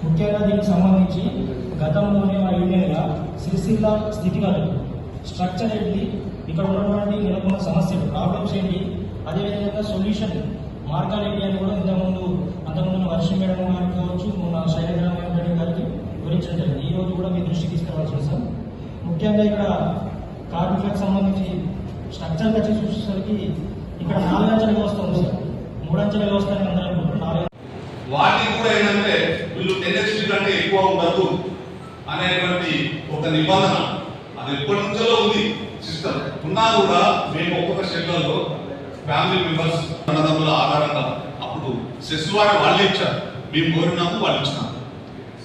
ముఖ్యంగా దీనికి సంబంధించి గతంలోనే మా యూనియన్గా సిరిసిల్ల స్థితిగతులు స్ట్రక్చర్ ఏంటి, ఇక్కడ ఉన్నటువంటి నెలకొన్న సమస్యలు ప్రాబ్లమ్స్ ఏంటి, అదేవిధంగా సొల్యూషన్ మార్గాలు ఏంటి అని కూడా అంతకుముందు వర్షం మేడం గారికి కావచ్చు, మన శైలజ మేడం గారికి వివరించడం జరిగింది. ఈ రోజు కూడా మీ దృష్టికి తీసుకురావాల్సింది సార్. ముఖ్యంగా ఇక్కడ కార్మికులకు సంబంధించి స్ట్రక్చర్ వచ్చి చూసేసరికి ఇక్కడ 4 అంచెల వ్యవస్థ ఉంది సార్. 3 అంచెల వ్యవస్థ అని అందరూ అనుకుంటున్నారు. వాటికి కూడా ఏంటంటే వీళ్ళు 10 HP కంటే ఎక్కువ ఉండదు అనేటువంటి ఒక నిబంధన అది ఎప్పటి నుంచో ఉంది సిస్టమ్. ఉన్నా కూడా మేము ఒక్కొక్క షెడ్లలో ఫ్యామిలీ మెంబర్స్ అన్నదమ్ముల ఆధారంగా అప్పుడు సెస్ వాళ్ళే ఇచ్చారు, మేము కోరినాము వాళ్ళు ఇచ్చినాము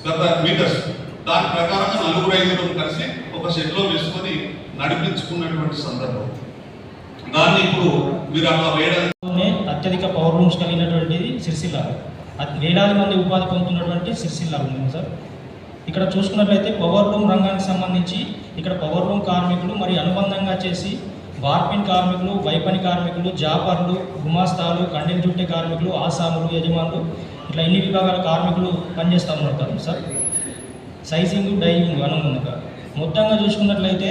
గత మీటర్స్. దాని ప్రకారంగా 4-5 కలిసి ఒక షెడ్లో వేసుకొని నడిపించుకున్నటువంటి సందర్భం. దాన్ని ఇప్పుడు మీరు అట్లా వేయడానికి అత్యధిక పవర్ రూమ్స్ కలిగినటువంటిది సిరిసిల్ల, వేలాది మంది ఉపాధి పొందుతున్నటువంటి సిరిసిల్ల ఉంది సార్. ఇక్కడ చూసుకున్నట్లయితే పవర్ రూమ్ రంగానికి సంబంధించి ఇక్కడ పవర్ రూమ్ కార్మికులు మరియు అనుబంధంగా చేసి వార్పిన్ కార్మికులు, వైపని కార్మికులు, జాపర్లు, గుమాస్తాలు, కండెం చుట్టే కార్మికులు, ఆసాములు, యజమానులు ఇట్లా ఇన్ని విభాగాల కార్మికులు పనిచేస్తూ ఉంటారు సార్. సైజింగ్, డైయింగ్ అనుగుణంగా మొత్తంగా చూసుకున్నట్లయితే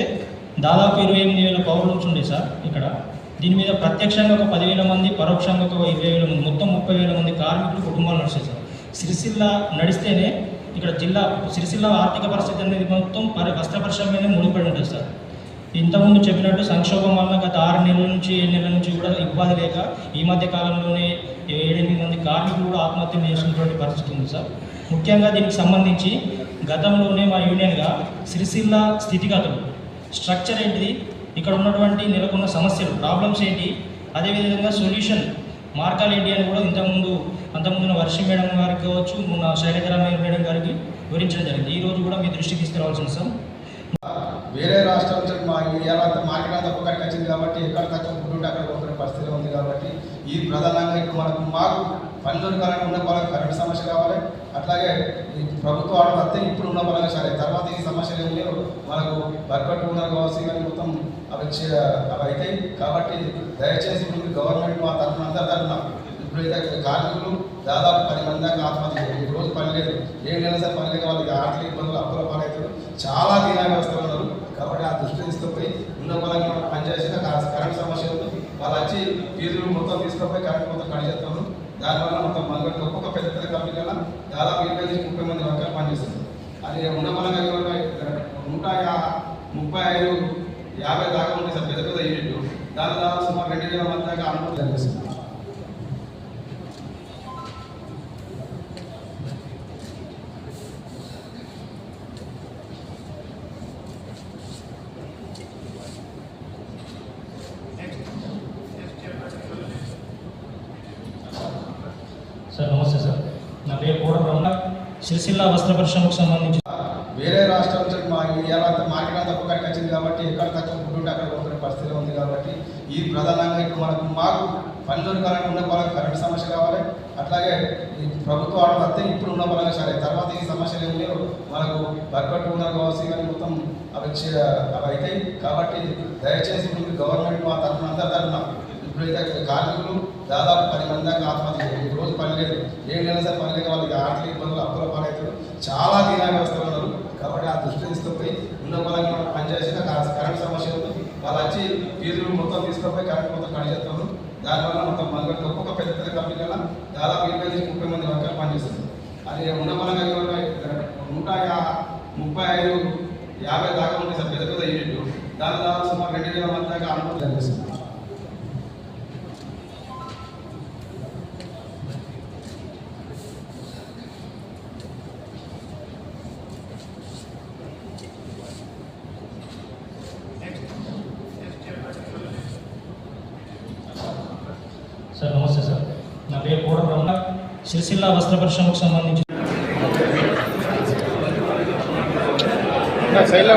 దాదాపు 28,000 పవర్ రూమ్స్ ఉండే సార్ ఇక్కడ. దీని మీద ప్రత్యక్షంగా ఒక 10,000 మంది, పరోక్షంగా ఒక 20,000 మంది, మొత్తం 30,000 మంది కార్మికులు కుటుంబాలు నడుస్తాయి సార్. సిరిసిల్ల నడిస్తేనే ఇక్కడ సిరిసిల్ల ఆర్థిక పరిస్థితి అనేది మొత్తం వస్త్ర పరిశ్రమ మీద ముడిపడి ఉంటుంది సార్. ఇంతకుముందు చెప్పినట్టు సంక్షోభం వల్ల గత 6 నెలల నుంచి 7 నెలల నుంచి కూడా ఉపాధి లేక ఈ మధ్య కాలంలోనే 7-8 మంది కార్మికులు కూడా ఆత్మహత్యలు చేసుకున్నటువంటి పరిస్థితి ఉంది సార్. ముఖ్యంగా దీనికి సంబంధించి గతంలోనే మా యూనియన్గా సిరిసిల్ల స్థితిగతులు స్ట్రక్చర్ ఏంటిది, ఇక్కడ ఉన్నటువంటి నెలకొన్న సమస్యలు ప్రాబ్లమ్స్ ఏంటి, అదేవిధంగా సొల్యూషన్ మార్గాలు ఏంటి అని కూడా అంతకుముందు వర్షం మేడం గారికి కావచ్చు, మన శైలజ మేడం గారికి వివరించడం జరిగింది. ఈ రోజు కూడా మీ దృష్టికి తీసుకురావాల్సింది సార్. వేరే రాష్ట్రం నుంచి మార్కెట్ అంతా ఒక్కడికి వచ్చింది కాబట్టి ఎక్కడ తక్కువ ఫుడ్ ఉంటే అక్కడ కొనుక్కునే పరిస్థితిలో ఉంది కాబట్టి ఈ ప్రధానంగా ఇప్పుడు మాకు పని దొరకాలని ఉన్న పరంగా కరెంట్ సమస్య కావాలి. అట్లాగే ఈ ప్రభుత్వ ఆర్డర్ వస్తే ఇప్పుడు ఉన్న పరంగా సరే, తర్వాత ఈ సమస్యలు ఏమి లేవు, మనకు వర్కౌట్ ఉన్నారు కావచ్చు, కానీ మొత్తం అవి అవుతాయి. కాబట్టి దయచేసి ఇప్పుడు గవర్నమెంట్ మా తరఫున అందరి తరఫున ఇప్పుడైతే కార్మికులు దాదాపు 10 మంది దాకా ఆత్మహత్య, ఈ రోజు పని లేదు, 7 నెలల సార్ పని లేక వాళ్ళకి ఆర్థిక ఇబ్బందులు, అప్పుల పాలవుతారు, చాలా దీనాలు వస్తూ ఉన్నారు. కాబట్టి ఆ దృష్టి తీసుకుపోయి ఉన్న పరంగా మనం పనిచేసిన కరెంట్ సమస్య ఉంది, వాళ్ళు వచ్చి ఫీజులు మొత్తం తీసుకుపోయి కరెంట్ మొత్తం కట్ చేస్తున్నారు. దానివల్ల మొత్తం మనకు ఒక్కొక్క పెద్ద కంపెనీల దాదాపు 20-30 మంది వర్కర్లు పనిచేస్తున్నారు. అది ఉన్న పరంగా 135-50 దాకా ఉంటాయి సార్ పెద్ద యూనిట్లు. దాని దాదాపు సుమారు 2,000 మంది దాకా అనుభవం జరిగిస్తుంది. సార్ నమస్తే సార్, నా పేరు కోడ బ్రహ్మ. సిరిసిల్ల వస్త్ర పరిశ్రమకు సంబంధించి వేరే రాష్ట్రం నుంచి మార్కెట్ అంతా ఒక్కడికి వచ్చింది కాబట్టి ఎక్కడ తక్కువ ఫుడ్ ఉంటే అక్కడ కొనుక్కునే పరిస్థితిలో ఉంది కాబట్టి ఈ ప్రధానంగా ఇప్పుడు మాకు పని దొరకాలని ఉన్న పరంగా కరెంట్ సమస్య కావాలి. అట్లాగే ఈ ప్రభుత్వ ఆర్డర్ వస్తే ఇప్పుడు ఉన్న పరంగా సరే, తర్వాత ఈ సమస్యలు ఏమి లేవు, మనకు వర్కౌట్ ఉన్నారు కావచ్చు, కానీ మొత్తం అవి అవుతాయి. కాబట్టి దయచేసి ఇప్పుడు గవర్నమెంట్ మా తరఫున అందరి తరఫున ఇప్పుడైతే కార్మికులు దాదాపు 10 మంది దాకా ఆత్మహత్య, ఈ రోజు పని లేదు, 7 నెలల సార్ పని లేక వాళ్ళకి ఆర్థిక ఇబ్బందులు, అప్పుల పాలవుతారు, చాలా దీనాలు వస్తూ ఉన్నారు. కాబట్టి ఆ దృష్టి తీసుకుపోయి ఉన్న పరంగా మనం పనిచేసిన కరెంట్ సమస్య ఉంది, వాళ్ళు వచ్చి ఫీజులు మొత్తం తీసుకుపోయి కరెంట్ మొత్తం కట్ చేస్తున్నారు. దానివల్ల మొత్తం మనకు ఒక్కొక్క పెద్ద కంపెనీల దాదాపు 20-30 మంది వర్కర్లు పనిచేస్తున్నారు. అది ఉన్న పరంగా 135-50 దాకా ఉంటాయి సార్ పెద్ద యూనిట్లు. దాని దాదాపు సుమారు 2,000 మంది దాకా అనుభవం జరిగిస్తుంది. సార్ నమస్తే సార్, నా పేరు కోడ బ్రహ్మ. సిరిసిల్ల వస్త్ర పరిశ్రమకు సంబంధించి సైడ్